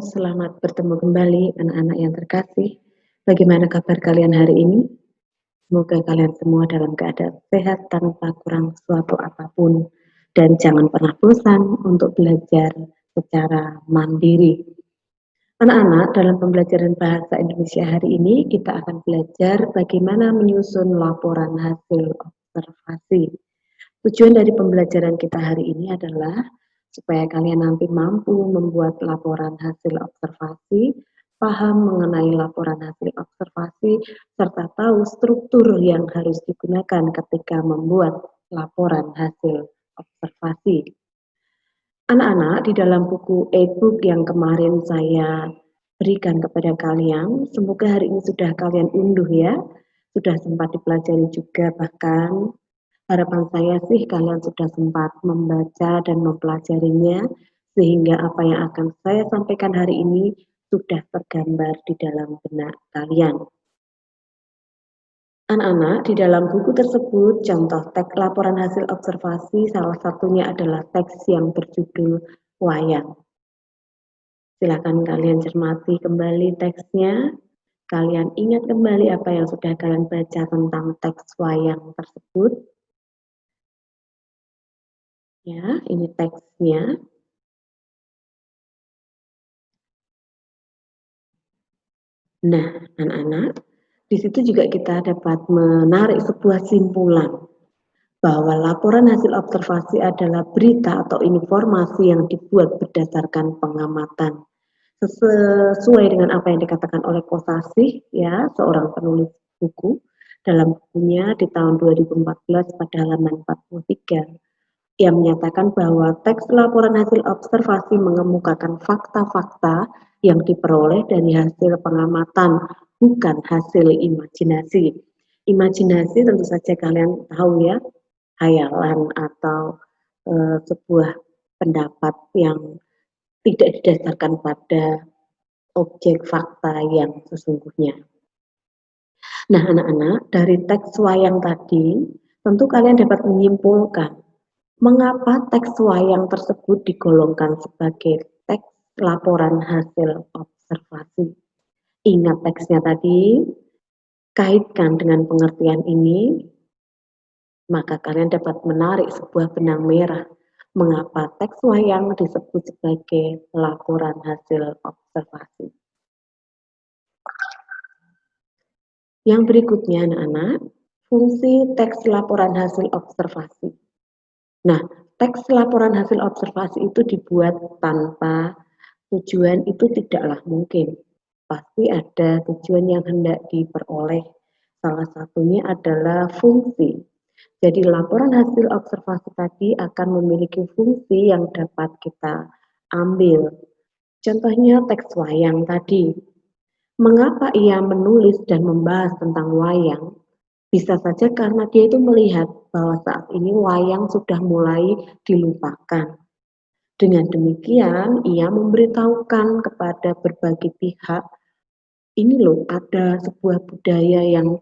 selamat bertemu kembali anak-anak yang terkasih. Bagaimana kabar kalian hari ini? Semoga kalian semua dalam keadaan sehat tanpa kurang suatu apapun dan jangan pernah bosan untuk belajar secara mandiri. Anak-anak, dalam pembelajaran bahasa Indonesia hari ini kita akan belajar bagaimana menyusun laporan hasil observasi. Tujuan dari pembelajaran kita hari ini adalah supaya kalian nanti mampu membuat laporan hasil observasi, paham mengenai laporan hasil observasi, serta tahu struktur yang harus digunakan ketika membuat laporan hasil observasi. Anak-anak, di dalam buku e-book yang kemarin saya berikan kepada kalian, semoga hari ini sudah kalian unduh ya, sudah sempat dipelajari juga, bahkan harapan saya sih kalian sudah sempat membaca dan mempelajarinya sehingga apa yang akan saya sampaikan hari ini sudah tergambar di dalam benak kalian. Anak-anak, di dalam buku tersebut contoh teks laporan hasil observasi salah satunya adalah teks yang berjudul wayang. Silakan kalian cermati kembali teksnya. Kalian ingat kembali apa yang sudah kalian baca tentang teks wayang tersebut. Ya, ini teksnya. Nah, anak-anak, di situ juga kita dapat menarik sebuah simpulan bahwa laporan hasil observasi adalah berita atau informasi yang dibuat berdasarkan pengamatan. Sesuai dengan apa yang dikatakan oleh Kosasih, ya, seorang penulis buku, dalam bukunya di tahun 2014 pada halaman 43. Ia menyatakan bahwa teks laporan hasil observasi mengemukakan fakta-fakta yang diperoleh dari hasil pengamatan, bukan hasil imajinasi. Imajinasi tentu saja kalian tahu ya, hayalan atau sebuah pendapat yang tidak didasarkan pada objek fakta yang sesungguhnya. Nah, anak-anak, dari teks wayang tadi, tentu kalian dapat menyimpulkan mengapa teks wayang tersebut digolongkan sebagai teks laporan hasil observasi. Ingat teksnya tadi, kaitkan dengan pengertian ini, maka kalian dapat menarik sebuah benang merah mengapa teks wayang disebut sebagai laporan hasil observasi. Yang berikutnya anak-anak, fungsi teks laporan hasil observasi. Nah, teks laporan hasil observasi itu dibuat tanpa tujuan itu tidaklah mungkin. Pasti ada tujuan yang hendak diperoleh. Salah satunya adalah fungsi. Jadi laporan hasil observasi tadi akan memiliki fungsi yang dapat kita ambil. Contohnya teks wayang tadi. Mengapa ia menulis dan membahas tentang wayang? Bisa saja karena dia itu melihat bahwa saat ini wayang sudah mulai dilupakan. Dengan demikian, ia memberitahukan kepada berbagai pihak, ini loh ada sebuah budaya yang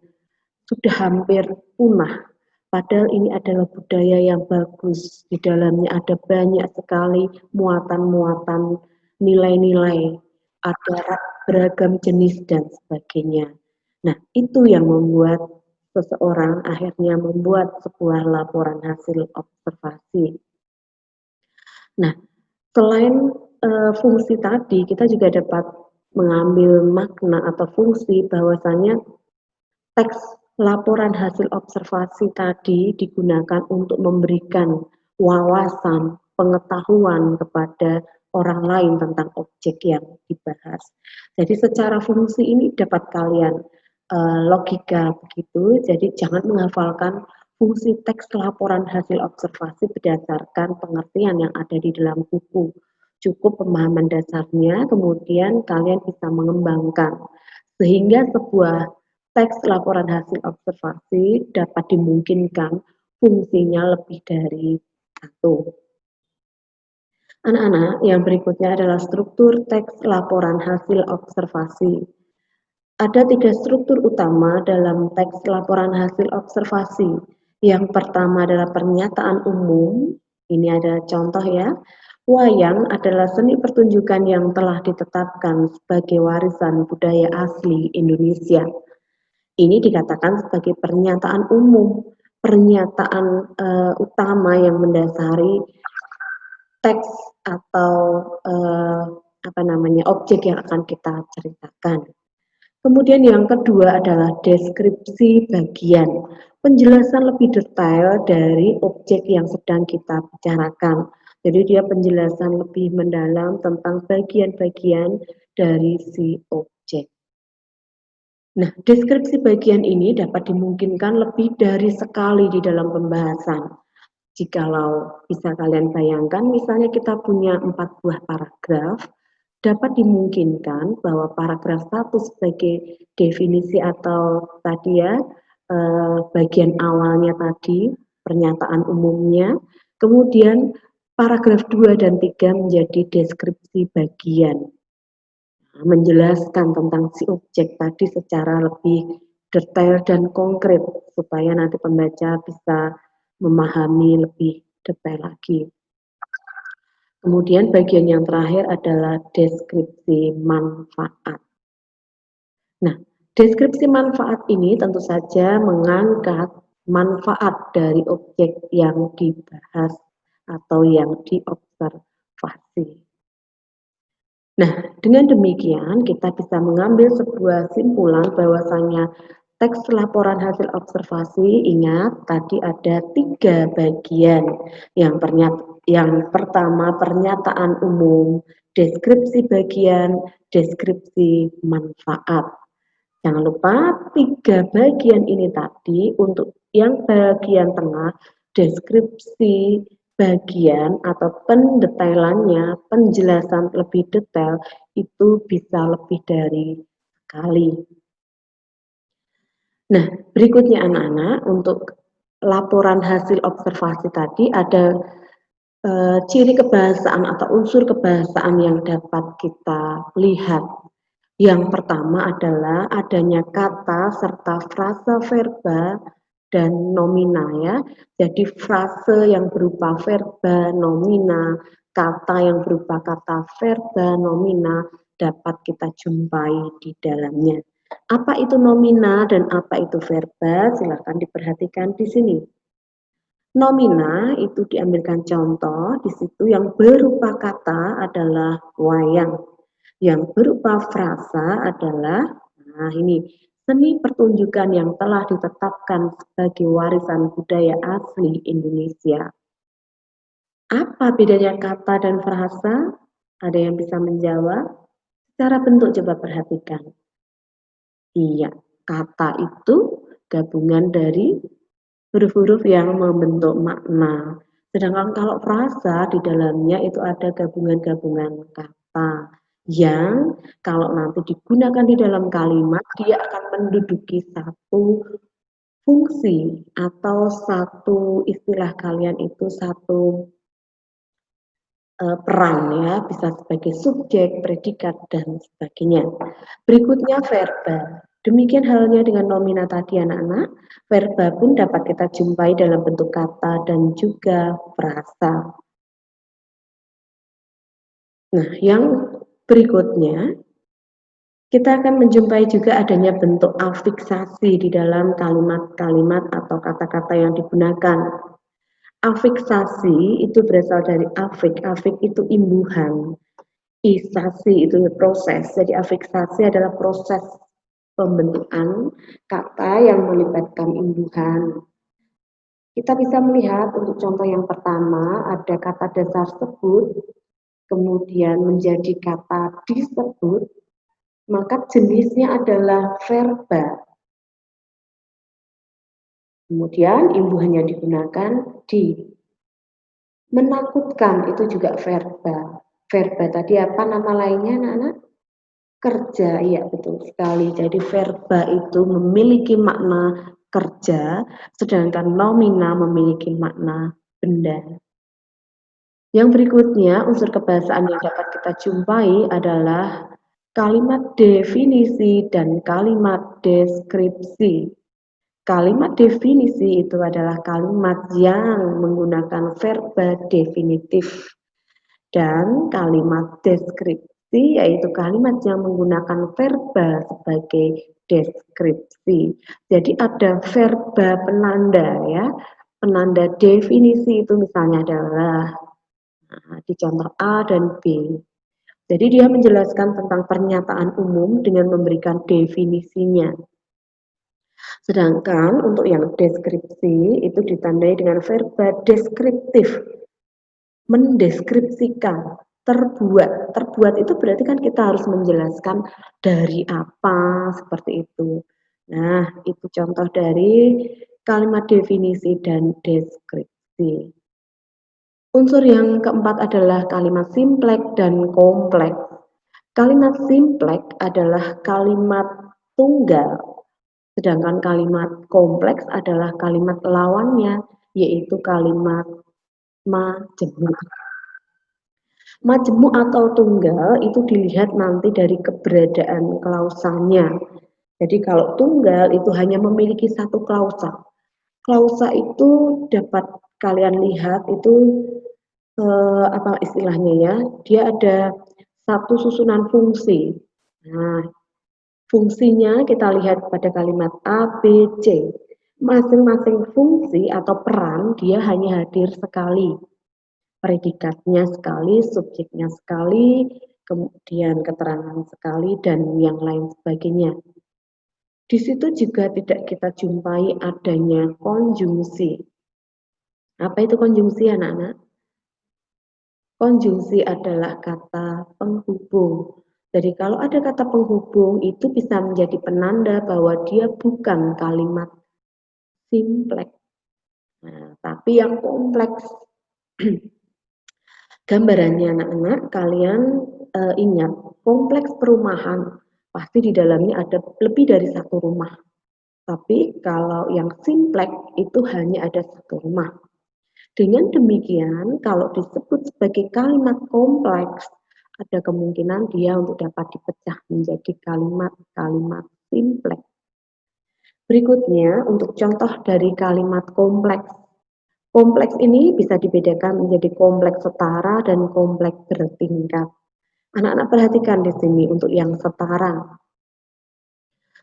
sudah hampir punah. Padahal ini adalah budaya yang bagus. Di dalamnya ada banyak sekali muatan-muatan nilai-nilai, ada beragam jenis dan sebagainya. Nah, itu yang membuat seseorang akhirnya membuat sebuah laporan hasil observasi. Nah, selain fungsi tadi, kita juga dapat mengambil makna atau fungsi bahwasanya teks laporan hasil observasi tadi digunakan untuk memberikan wawasan, pengetahuan kepada orang lain tentang objek yang dibahas. Jadi secara fungsi ini dapat kalian logika begitu, jadi jangan menghafalkan fungsi teks laporan hasil observasi berdasarkan pengertian yang ada di dalam buku. Cukup pemahaman dasarnya, kemudian kalian bisa mengembangkan sehingga sebuah teks laporan hasil observasi dapat dimungkinkan fungsinya lebih dari satu. Anak-anak, yang berikutnya adalah struktur teks laporan hasil observasi. Ada 3 struktur utama dalam teks laporan hasil observasi. Yang pertama adalah pernyataan umum, ini ada contoh ya. Wayang adalah seni pertunjukan yang telah ditetapkan sebagai warisan budaya asli Indonesia. Ini dikatakan sebagai pernyataan umum, pernyataan utama yang mendasari teks atau objek yang akan kita ceritakan. Kemudian yang kedua adalah deskripsi bagian, penjelasan lebih detail dari objek yang sedang kita bicarakan. Jadi dia penjelasan lebih mendalam tentang bagian-bagian dari si objek. Nah, deskripsi bagian ini dapat dimungkinkan lebih dari sekali di dalam pembahasan. Jikalau bisa kalian bayangkan, misalnya kita punya 4 buah paragraf, dapat dimungkinkan bahwa paragraf 1 sebagai definisi atau tadi ya, bagian awalnya tadi, pernyataan umumnya, kemudian paragraf 2 dan 3 menjadi deskripsi bagian, menjelaskan tentang si objek tadi secara lebih detail dan konkret, supaya nanti pembaca bisa memahami lebih detail lagi. Kemudian bagian yang terakhir adalah deskripsi manfaat. Nah, deskripsi manfaat ini tentu saja mengangkat manfaat dari objek yang dibahas atau yang diobservasi. Nah, dengan demikian kita bisa mengambil sebuah simpulan bahwasanya teks laporan hasil observasi, ingat tadi ada 3 bagian. Yang pertama pernyataan umum, deskripsi bagian, deskripsi manfaat. Jangan lupa 3 bagian ini tadi untuk yang bagian tengah, deskripsi bagian atau pendetailannya, penjelasan lebih detail itu bisa lebih dari sekali. Nah, berikutnya anak-anak untuk laporan hasil observasi tadi ada ciri kebahasaan atau unsur kebahasaan yang dapat kita lihat. Yang pertama adalah adanya kata serta frasa verba dan nomina ya. Jadi frase yang berupa verba, nomina, kata yang berupa kata verba, nomina dapat kita jumpai di dalamnya. Apa itu nomina dan apa itu verba? Silakan diperhatikan di sini. Nomina itu diambilkan contoh di situ yang berupa kata adalah wayang. Yang berupa frasa adalah, nah ini, seni pertunjukan yang telah ditetapkan sebagai warisan budaya asli Indonesia. Apa bedanya kata dan frasa? Ada yang bisa menjawab? Secara bentuk coba perhatikan. Iya, kata itu gabungan dari huruf-huruf yang membentuk makna. Sedangkan kalau frasa di dalamnya itu ada gabungan-gabungan kata yang kalau nanti digunakan di dalam kalimat dia akan menduduki satu fungsi atau satu istilah kalian itu satu peran ya, bisa sebagai subjek, predikat dan sebagainya. Berikutnya verba. Demikian halnya dengan nomina tadi anak-anak, verba pun dapat kita jumpai dalam bentuk kata dan juga frasa. Nah, yang berikutnya kita akan menjumpai juga adanya bentuk afiksasi di dalam kalimat-kalimat atau kata-kata yang digunakan. Afiksasi itu berasal dari afik, afik itu imbuhan. Isasi itu proses, jadi afiksasi adalah proses pembentukan kata yang melibatkan imbuhan. Kita bisa melihat untuk contoh yang pertama ada kata dasar sebut, kemudian menjadi kata disebut, maka jenisnya adalah verba. Kemudian imbuhannya digunakan di. Menakutkan itu juga verba. Verba tadi apa nama lainnya anak-anak? Kerja, iya betul sekali. Jadi verba itu memiliki makna kerja, sedangkan nomina memiliki makna benda. Yang berikutnya, unsur kebahasaan yang dapat kita jumpai adalah kalimat definisi dan kalimat deskripsi. Kalimat definisi itu adalah kalimat yang menggunakan verba definitif. Dan kalimat deskripsi yaitu kalimat yang menggunakan verba sebagai deskripsi. Jadi ada verba penanda ya. Penanda definisi itu misalnya adalah di contoh A dan B. Jadi dia menjelaskan tentang pernyataan umum dengan memberikan definisinya. Sedangkan untuk yang deskripsi itu ditandai dengan verba deskriptif, mendeskripsikan, terbuat. Terbuat itu berarti kan kita harus menjelaskan dari apa, seperti itu. Nah, itu contoh dari kalimat definisi dan deskripsi. Unsur yang keempat adalah kalimat simpleks dan kompleks. Kalimat simpleks adalah kalimat tunggal, sedangkan kalimat kompleks adalah kalimat lawannya, yaitu kalimat majemuk. Majemuk atau tunggal itu dilihat nanti dari keberadaan klausanya. Jadi kalau tunggal itu hanya memiliki satu klausa. Klausa itu dapat kalian lihat itu apa istilahnya ya? Dia ada satu susunan fungsi. Nah, fungsinya kita lihat pada kalimat A, B, C. Masing-masing fungsi atau peran dia hanya hadir sekali. Predikatnya sekali, subjeknya sekali, kemudian keterangan sekali, dan yang lain sebagainya. Di situ juga tidak kita jumpai adanya konjungsi. Apa itu konjungsi, anak-anak? Konjungsi adalah kata penghubung. Jadi kalau ada kata penghubung itu bisa menjadi penanda bahwa dia bukan kalimat simpleks. Nah, tapi yang kompleks. Gambarannya anak-anak, kalian ingat, kompleks perumahan pasti di dalamnya ada lebih dari satu rumah. Tapi kalau yang simpleks itu hanya ada satu rumah. Dengan demikian, kalau disebut sebagai kalimat kompleks, ada kemungkinan dia untuk dapat dipecah menjadi kalimat-kalimat simpleks. Berikutnya, untuk contoh dari kalimat kompleks. Kompleks ini bisa dibedakan menjadi kompleks setara dan kompleks bertingkat. Anak-anak perhatikan di sini untuk yang setara.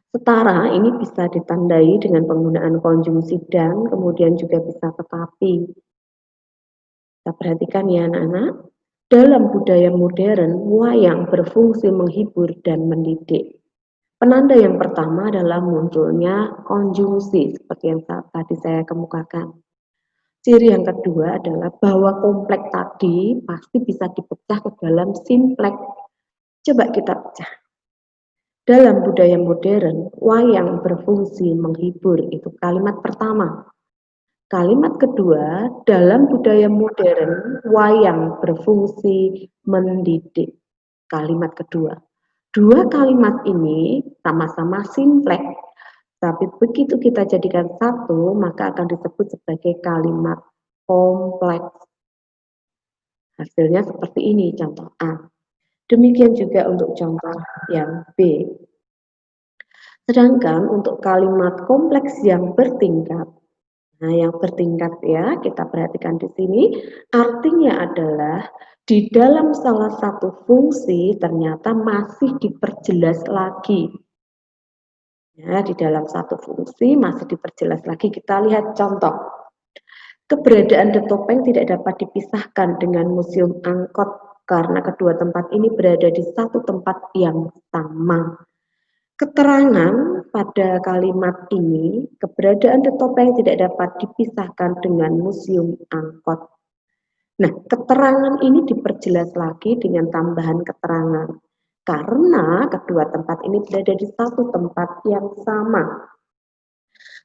Setara ini bisa ditandai dengan penggunaan konjungsi dan, kemudian juga bisa tetapi. Kita perhatikan ya anak-anak. Dalam budaya modern, wayang berfungsi menghibur dan mendidik. Penanda yang pertama adalah munculnya konjungsi, seperti yang tadi saya kemukakan. Ciri yang kedua adalah bahwa kompleks tadi pasti bisa dipecah ke dalam simpleks. Coba kita pecah. Dalam budaya modern, wayang berfungsi menghibur, itu kalimat pertama. Kalimat kedua, dalam budaya modern, wayang berfungsi mendidik. Kalimat kedua. Dua kalimat ini sama-sama simpleks, tapi begitu kita jadikan satu, maka akan disebut sebagai kalimat kompleks. Hasilnya seperti ini, contoh A. Demikian juga untuk contoh yang B. Sedangkan untuk kalimat kompleks yang bertingkat, nah yang bertingkat ya, kita perhatikan di sini, artinya adalah di dalam salah satu fungsi ternyata masih diperjelas lagi. Ya, di dalam satu fungsi masih diperjelas lagi. Kita lihat contoh. Keberadaan The Topeng tidak dapat dipisahkan dengan Museum Angkot karena kedua tempat ini berada di satu tempat yang sama. Keterangan pada kalimat ini, keberadaan The Topeng tidak dapat dipisahkan dengan Museum Angkot. Nah, keterangan ini diperjelas lagi dengan tambahan keterangan. Karena kedua tempat ini berada di satu tempat yang sama.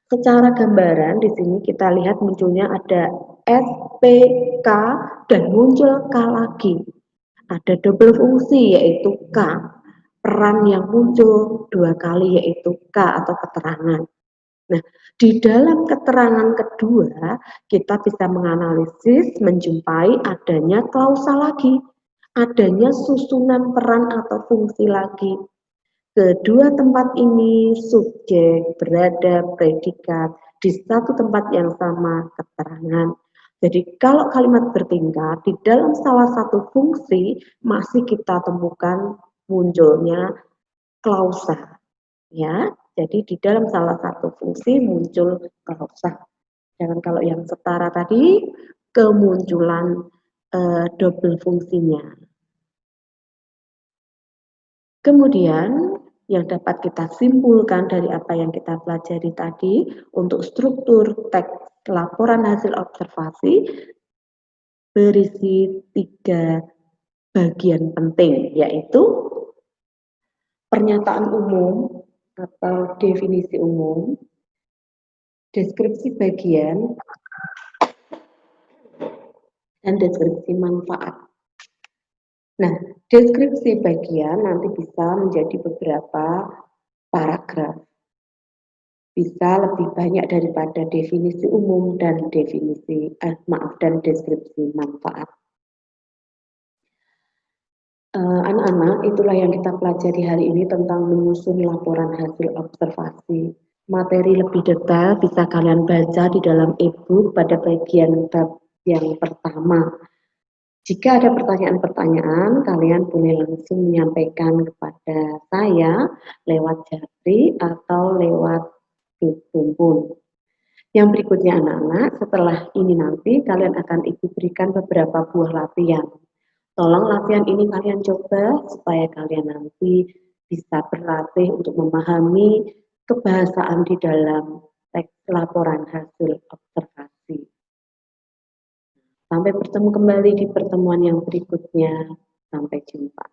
Secara gambaran di sini kita lihat munculnya ada S, P, K, dan muncul K lagi. Ada double fungsi yaitu K. Peran yang muncul dua kali yaitu K atau keterangan. Nah, di dalam keterangan kedua kita bisa menganalisis, menjumpai adanya klausa lagi, adanya susunan peran atau fungsi lagi. Kedua tempat ini subjek, berada, predikat, di satu tempat yang sama keterangan. Jadi kalau kalimat bertingkat di dalam salah satu fungsi masih kita temukan munculnya klausa, ya. Jadi di dalam salah satu fungsi muncul klausa. Dan kalau yang setara tadi kemunculan double fungsinya. Kemudian yang dapat kita simpulkan dari apa yang kita pelajari tadi untuk struktur teks laporan hasil observasi berisi 3 bagian penting, yaitu pernyataan umum atau definisi umum, deskripsi bagian, dan deskripsi manfaat. Nah, deskripsi bagian nanti bisa menjadi beberapa paragraf. Bisa lebih banyak daripada definisi umum dan dan deskripsi manfaat. Anak-anak, itulah yang kita pelajari hari ini tentang menyusun laporan hasil observasi. Materi lebih detail bisa kalian baca di dalam e-book pada bagian bab yang pertama. Jika ada pertanyaan-pertanyaan, kalian boleh langsung menyampaikan kepada saya lewat Japri atau lewat Zoom. Yang berikutnya anak-anak, setelah ini nanti kalian akan ibu berikan beberapa buah latihan. Tolong latihan ini kalian coba supaya kalian nanti bisa berlatih untuk memahami kebahasaan di dalam teks laporan hasil observasi. Sampai bertemu kembali di pertemuan yang berikutnya. Sampai jumpa.